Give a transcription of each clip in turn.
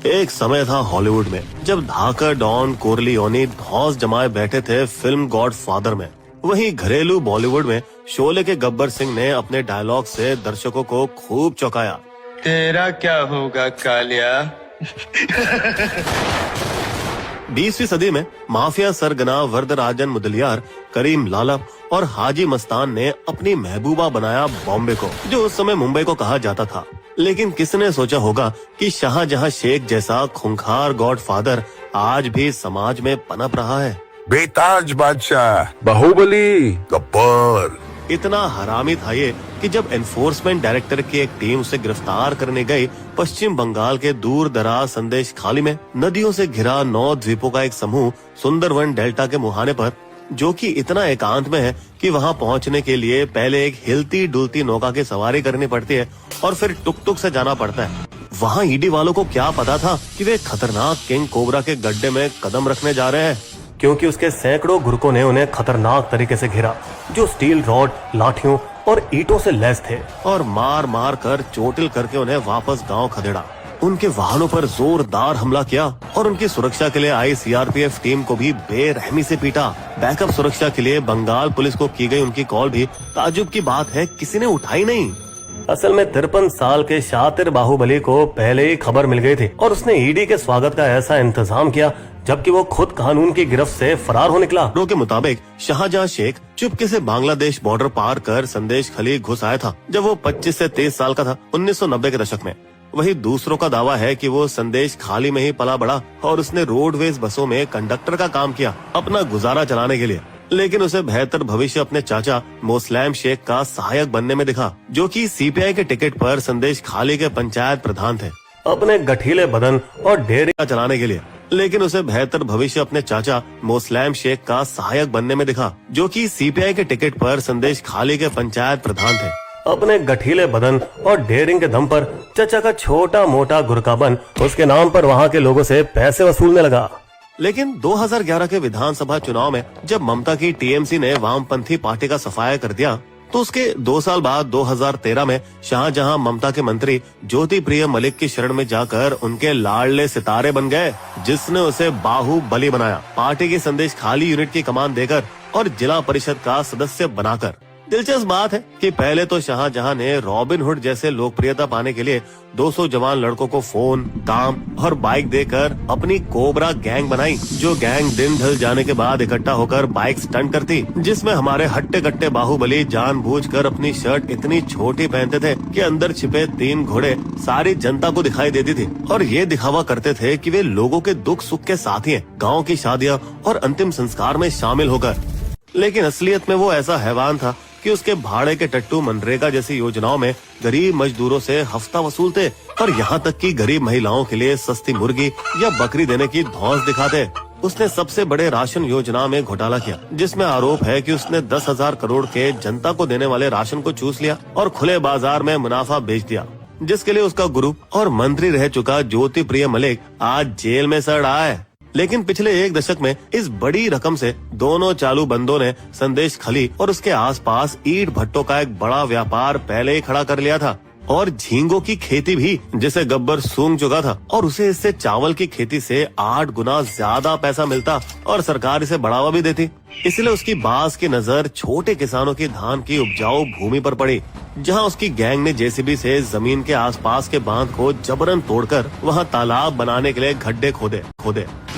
एक समय था हॉलीवुड में जब धाकर डॉन कोरलियोनी धौंस जमाए बैठे थे फिल्म गॉड फादर में। वहीं घरेलू बॉलीवुड में शोले के गब्बर सिंह ने अपने डायलॉग से दर्शकों को खूब चौंकाया। तेरा क्या होगा कालिया। 20वीं सदी में माफिया सरगना वरदराजन मुदलियार, करीम लालप और हाजी मस्तान ने अपनी महबूबा बनाया बॉम्बे को, जो उस समय मुंबई को कहा जाता था। लेकिन किसने सोचा होगा कि शाहजहां शेख जैसा खूंखार गॉडफादर आज भी समाज में पनप रहा है। बेताज बादशाह, बाहुबली, गब्बर। इतना हरामी था ये कि जब एनफोर्समेंट डायरेक्टर की एक टीम उसे गिरफ्तार करने गई पश्चिम बंगाल के दूर दराज संदेश खाली में, नदियों से घिरा 9 द्वीपों का एक समूह सुंदरवन डेल्टा के मुहाने पर, जो कि इतना एकांत में है कि वहां पहुंचने के लिए पहले एक हिलती डुलती नौका की सवारी करनी पड़ती है और फिर टुक टुक से जाना पड़ता है। वहां ईडी वालों को क्या पता था कि वे खतरनाक किंग कोबरा के गड्ढे में कदम रखने जा रहे हैं, क्योंकि उसके सैकड़ों गुर्कों ने उन्हें खतरनाक तरीके से घेरा, जो स्टील रॉड, लाठियों और ईंटों से लैस थे, और मार मार कर चोटिल करके उन्हें वापस गांव खदेड़ा। उनके वाहनों पर जोरदार हमला किया और उनकी सुरक्षा के लिए आई सीआरपीएफ टीम को भी बेरहमी से पीटा। बैकअप सुरक्षा के लिए बंगाल पुलिस को की गई उनकी कॉल भी ताज्जुब की बात है किसी ने उठाई नहीं। असल में 53 साल के शातिर बाहुबली को पहले ही खबर मिल गई थी और उसने ईडी के स्वागत का ऐसा इंतजाम किया, जबकि वो खुद कानून की गिरफ्त से फरार हो निकला। के मुताबिक शाहजहां शेख चुपके से बांग्लादेश बॉर्डर पार कर संदेश खली घुस आया था जब वो 25 से 23 साल का था, 1990 के दशक में। वही दूसरों का दावा है कि वो संदेश खाली में ही पला बड़ा और उसने रोडवेज बसों में कंडक्टर का काम किया अपना गुजारा चलाने के लिए। लेकिन उसे बेहतर भविष्य अपने चाचा मोस्लैम शेख का सहायक बनने में दिखा, जो कि सीपीआई के टिकट पर संदेश खाली के पंचायत प्रधान थे। अपने गठीले बदन और डेरे चलाने के लिए, लेकिन उसे बेहतर भविष्य अपने चाचा मोस्लैम शेख का सहायक बनने में दिखा, जो कि सीपीआई के टिकट पर संदेश खाली के पंचायत प्रधान थे। अपने गठीले बदन और डेयरिंग के दम पर चाचा का छोटा मोटा गुरका बन उसके नाम पर वहाँ के लोगों से पैसे वसूलने लगा। लेकिन 2011 के विधानसभा चुनाव में जब ममता की टीएमसी ने वामपंथी पार्टी का सफाया कर दिया, तो उसके 2 साल बाद 2013 में शाहजहां ममता के मंत्री ज्योति प्रिय मलिक की शरण में जाकर उनके लाडले सितारे बन गए, जिसने उसे बाहुबली बनाया, पार्टी की संदेश खाली यूनिट की कमान देकर और जिला परिषद का सदस्य बनाकर। दिलचस्प बात है कि पहले तो शाहजहां ने रॉबिन हुड जैसे लोकप्रियता पाने के लिए 200 जवान लड़कों को फोन, काम और बाइक देकर अपनी कोबरा गैंग बनाई, जो गैंग दिन ढल जाने के बाद इकट्ठा होकर बाइक स्टंट करती, जिसमें हमारे हट्टे कट्टे बाहुबली जानबूझकर अपनी शर्ट इतनी छोटी पहनते थे कि अंदर छिपे 3 घोड़े सारी जनता को दिखाई देती थी, और ये दिखावा करते थे कि वे लोगों के दुख सुख के साथी हैं, गाँव की शादियाँ और अंतिम संस्कार में शामिल होकर। लेकिन असलियत में वो ऐसा हैवान था कि उसके भाड़े के टट्टू मनरेगा जैसी योजनाओं में गरीब मजदूरों से हफ्ता वसूलते और यहाँ तक कि गरीब महिलाओं के लिए सस्ती मुर्गी या बकरी देने की धौंस दिखाते। उसने सबसे बड़े राशन योजना में घोटाला किया, जिसमें आरोप है कि उसने 10,000 करोड़ के जनता को देने वाले राशन को चूस लिया और खुले बाजार में मुनाफा बेच दिया, जिसके लिए उसका गुरु और मंत्री रह चुका ज्योति प्रिय मलिक आज जेल में सड़ रहा है। लेकिन पिछले 1 दशक में इस बड़ी रकम से दोनों चालू बंदों ने संदेश खली और उसके आसपास ईंट भट्टों का एक बड़ा व्यापार पहले ही खड़ा कर लिया था, और झींगों की खेती भी, जिसे गब्बर सूंघ चुका था, और उसे इससे चावल की खेती से 8 गुना ज्यादा पैसा मिलता और सरकार इसे बढ़ावा भी देती। इसलिए उसकी बाज की नजर छोटे किसानों की धान की उपजाऊ भूमि पर पड़ी, जहां उसकी गैंग ने जेसीबी से जमीन के आसपास के बांध को जबरन तोड़कर वहां तालाब बनाने के लिए गड्ढे खोदे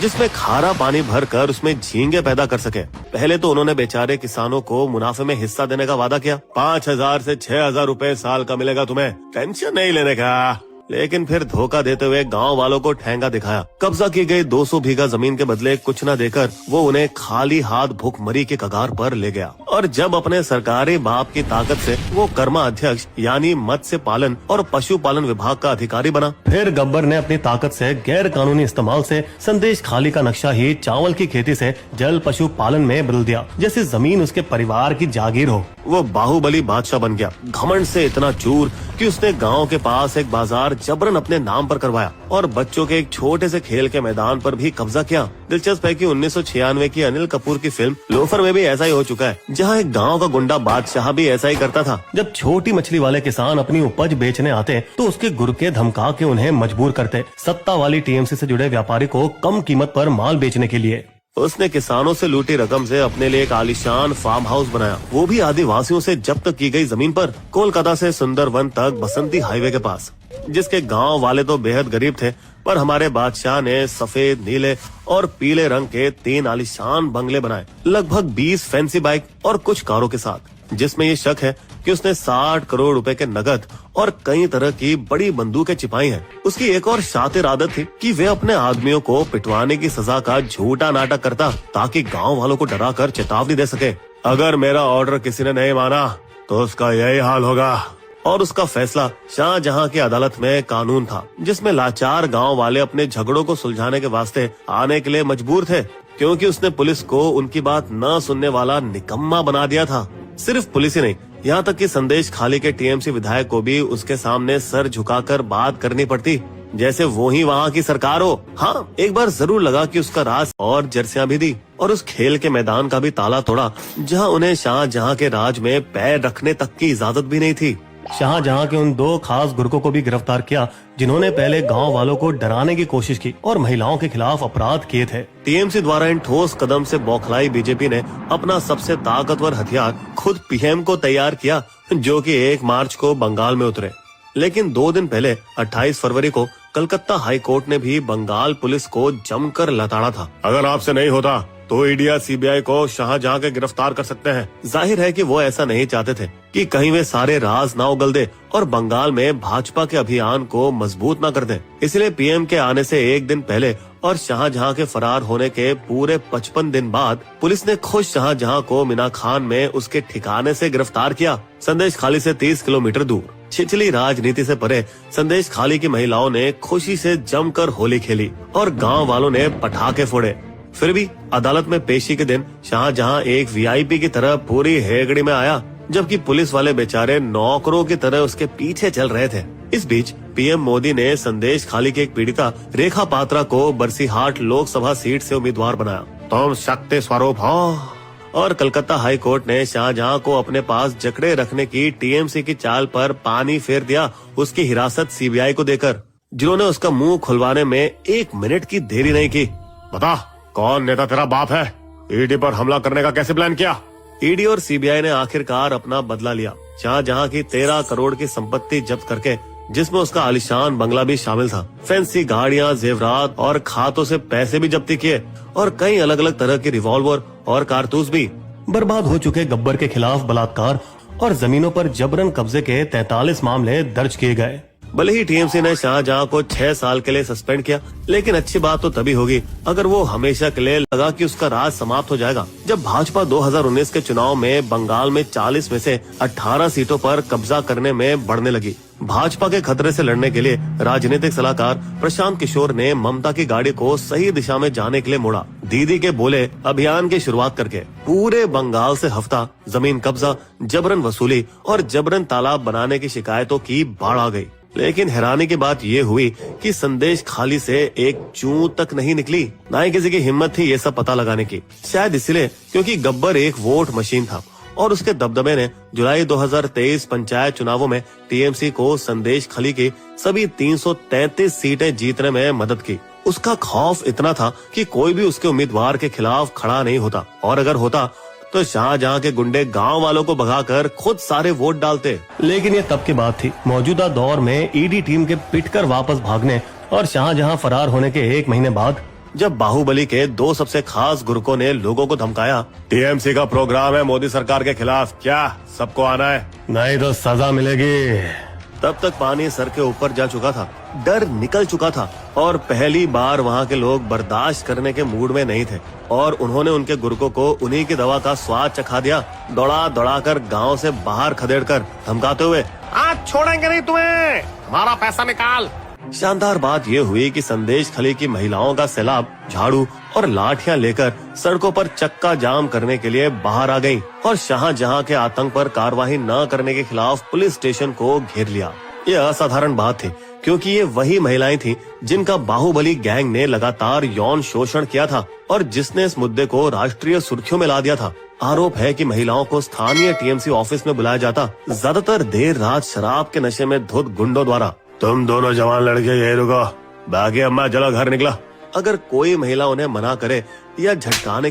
जिसमें खारा पानी भरकर उसमें झींगे पैदा कर सके। पहले तो उन्होंने बेचारे किसानों को मुनाफे में हिस्सा देने का वादा किया, 5,000 से 6,000 रुपए साल का मिलेगा तुम्हें, टेंशन नहीं लेने का। लेकिन फिर धोखा देते हुए गांव वालों को ठेंगा दिखाया। कब्जा की गई 200 बीघा जमीन के बदले कुछ न देकर वो उन्हें खाली हाथ भूखमरी के कगार पर ले गया। और जब अपने सरकारी बाप की ताकत से वो कर्मा अध्यक्ष यानी मत्स्य पालन और पशुपालन विभाग का अधिकारी बना, फिर गब्बर ने अपनी ताकत से गैर कानूनी इस्तेमाल से संदेश खाली का नक्शा ही चावल की खेती से जल पशु पालन में बदल दिया, जैसे जमीन उसके परिवार की जागीर हो। वो बाहुबली बादशाह बन गया, घमंड से इतना चूर कि उसने गांव के पास एक बाजार जबरन अपने नाम पर करवाया और बच्चों के एक छोटे से खेल के मैदान पर भी कब्जा किया। दिलचस्प है कि 1996 की अनिल कपूर की फिल्म लोफर में भी ऐसा ही हो चुका है, जहाँ एक गाँव का गुंडा बादशाह भी ऐसा ही करता था। जब छोटी मछली वाले किसान अपनी उपज बेचने आते तो उसके गुर के धमका के उन्हें मजबूर करते सत्ता वाली टीएमसी से जुड़े व्यापारी को कम कीमत पर माल बेचने के लिए। उसने किसानों से लूटी रकम से अपने लिए एक आलीशान फार्म हाउस बनाया, वो भी आदिवासियों से जब्त की गई जमीन पर, कोलकाता से सुंदरवन तक बसंती हाईवे के पास, जिसके गांव वाले तो बेहद गरीब थे, पर हमारे बादशाह ने सफेद, नीले और पीले रंग के 3 आलीशान बंगले बनाए, लगभग 20 फैंसी बाइक और कुछ कारों के साथ, जिसमें ये शक है कि उसने 60 करोड़ रुपए के नगद और कई तरह की बड़ी बंदूकें छिपाई हैं। उसकी एक और शातिर आदत थी कि वे अपने आदमियों को पिटवाने की सजा का झूठा नाटक करता ताकि गांव वालों को डरा कर चेतावनी दे सके, अगर मेरा ऑर्डर किसी ने नहीं माना तो उसका यही हाल होगा। और उसका फैसला शाहजहां की अदालत में कानून था, जिसमें लाचार गांव वाले अपने झगड़ों को सुलझाने के वास्ते आने के लिए मजबूर थे, क्योंकि उसने पुलिस को उनकी बात न सुनने वाला निकम्मा बना दिया था। सिर्फ पुलिस ही नहीं, यहाँ तक कि संदेश खाली के टीएमसी विधायक को भी उसके सामने सर झुकाकर बात करनी पड़ती, जैसे वो ही वहाँ की सरकार हो। हाँ, एक बार जरूर लगा कि उसका राज और जर्सियां भी दी और उस खेल के मैदान का भी ताला तोड़ा, जहाँ उन्हें शाहजहां के राज में पैर रखने तक की इजाजत भी नहीं थी। शाहजहां के उन 2 खास गुर्गों को भी गिरफ्तार किया जिन्होंने पहले गांव वालों को डराने की कोशिश की और महिलाओं के खिलाफ अपराध किए थे। टीएमसी द्वारा इन ठोस कदम से बौखलाई बीजेपी ने अपना सबसे ताकतवर हथियार खुद पीएम को तैयार किया, जो कि 1 मार्च को बंगाल में उतरे। लेकिन 2 दिन पहले 28 फरवरी को कलकत्ता हाई कोर्ट ने भी बंगाल पुलिस को जमकर लताड़ा था। अगर आपसे नहीं होता तो ईडी या सीबीआई को शाहजहां के गिरफ्तार कर सकते हैं। जाहिर है कि वो ऐसा नहीं चाहते थे कि कहीं वे सारे राज ना उगल दे और बंगाल में भाजपा के अभियान को मजबूत न कर दे। इसलिए पीएम के आने से 1 दिन पहले और शाहजहां के फरार होने के पूरे 55 दिन बाद पुलिस ने खुद शाहजहां को मीना खान में उसके ठिकाने से गिरफ्तार किया, संदेश खाली से 30 किलोमीटर दूर। छिछली राजनीति से परे संदेश खाली की महिलाओं ने खुशी से जमकर होली खेली और गाँव वालों ने पटाखे फोड़े। फिर भी अदालत में पेशी के दिन शाहजहां एक वीआईपी की तरह पूरी हेगड़ी में आया, जबकि पुलिस वाले बेचारे नौकरों की तरह उसके पीछे चल रहे थे। इस बीच पीएम मोदी ने संदेश खाली की एक पीड़िता रेखा पात्रा को बरसीहाट लोकसभा सीट से उम्मीदवार बनाया। तुम शक्ति स्वरूप हो। और कलकत्ता हाई कोर्ट ने शाहजहां को अपने पास जकड़े रखने की टीएमसी की चाल पर पानी फेर दिया, उसकी हिरासत सीबीआई को देकर, जिन्होंने उसका मुंह खुलवाने में 1 मिनट की देरी नहीं की। बता, कौन नेता तेरा बाप है? ईडी पर हमला करने का कैसे प्लान किया? ईडी और सीबीआई ने आखिरकार अपना बदला लिया। शाहजहां की 13 करोड़ की संपत्ति जब्त करके, जिसमें उसका आलीशान बंगला भी शामिल था, फैंसी गाड़ियां, जेवरात और खातों से पैसे भी जब्ती किए और कई अलग अलग तरह के रिवॉल्वर और कारतूस भी। बर्बाद हो चुके गब्बर के खिलाफ बलात्कार और जमीनों पर जबरन कब्जे के 43 मामले दर्ज किए गए। भले ही टीएमसी ने शाहजहां को 6 साल के लिए सस्पेंड किया, लेकिन अच्छी बात तो तभी होगी अगर वो हमेशा के लिए लगा कि उसका राज समाप्त हो जाएगा। जब भाजपा 2019 के चुनाव में बंगाल में 40 में से 18 सीटों पर कब्जा करने में बढ़ने लगी। भाजपा के खतरे से लड़ने के लिए राजनीतिक सलाहकार प्रशांत किशोर ने ममता की गाड़ी को सही दिशा में जाने के लिए मोड़ा। दीदी के बोले अभियान की शुरुआत करके पूरे बंगाल से हफ्ता, जमीन कब्जा, जबरन वसूली और जबरन तालाब बनाने की शिकायतों की बाढ़ आ गई। लेकिन हैरानी की बात ये हुई कि संदेश खाली से एक चूं तक नहीं निकली, ना ही किसी की हिम्मत थी ये सब पता लगाने की। शायद इसलिए क्योंकि गब्बर एक वोट मशीन था और उसके दबदबे ने जुलाई 2023 पंचायत चुनावों में टीएमसी को संदेश खाली की सभी 333 सीटें जीतने में मदद की। उसका खौफ इतना था कि कोई भी उसके उम्मीदवार के खिलाफ खड़ा नहीं होता, और अगर होता तो शाहजहां के गुंडे गांव वालों को भगाकर खुद सारे वोट डालते। लेकिन ये तब की बात थी। मौजूदा दौर में ईडी टीम के पिटकर वापस भागने और शाहजहां फरार होने के 1 महीने बाद, जब बाहुबली के 2 सबसे खास गुर्गों ने लोगों को धमकाया, टीएमसी का प्रोग्राम है मोदी सरकार के खिलाफ, क्या सबको आना है? नहीं तो सजा मिलेगी। तब तक पानी सर के ऊपर जा चुका था, डर निकल चुका था और पहली बार वहाँ के लोग बर्दाश्त करने के मूड में नहीं थे और उन्होंने उनके गुर्गों को उन्हीं की दवा का स्वाद चखा दिया, दौड़ा दौड़ा कर गाँव से बाहर खदेड़ कर धमकाते हुए, आज छोड़ेंगे नहीं तुम्हें, हमारा पैसा निकाल। शानदार बात यह हुई कि संदेश खली की महिलाओं का सैलाब झाड़ू और लाठियां लेकर सड़कों पर चक्का जाम करने के लिए बाहर आ गईं और शाहजहां के आतंक पर कार्रवाई न करने के खिलाफ पुलिस स्टेशन को घेर लिया। ये असाधारण बात थी क्योंकि ये वही महिलाएं थीं जिनका बाहुबली गैंग ने लगातार यौन शोषण किया था और जिसने इस मुद्दे को राष्ट्रीय सुर्खियों में ला दिया था। आरोप है कि महिलाओं को स्थानीय टीएमसी ऑफिस में बुलाया जाता, ज्यादातर देर रात शराब के नशे में धुत गुंडों द्वारा। तुम दोनों जवान लड़के यही रुको, बाकी अम्मा चलो घर निकला। अगर कोई महिला उन्हें मना करे या झटकाने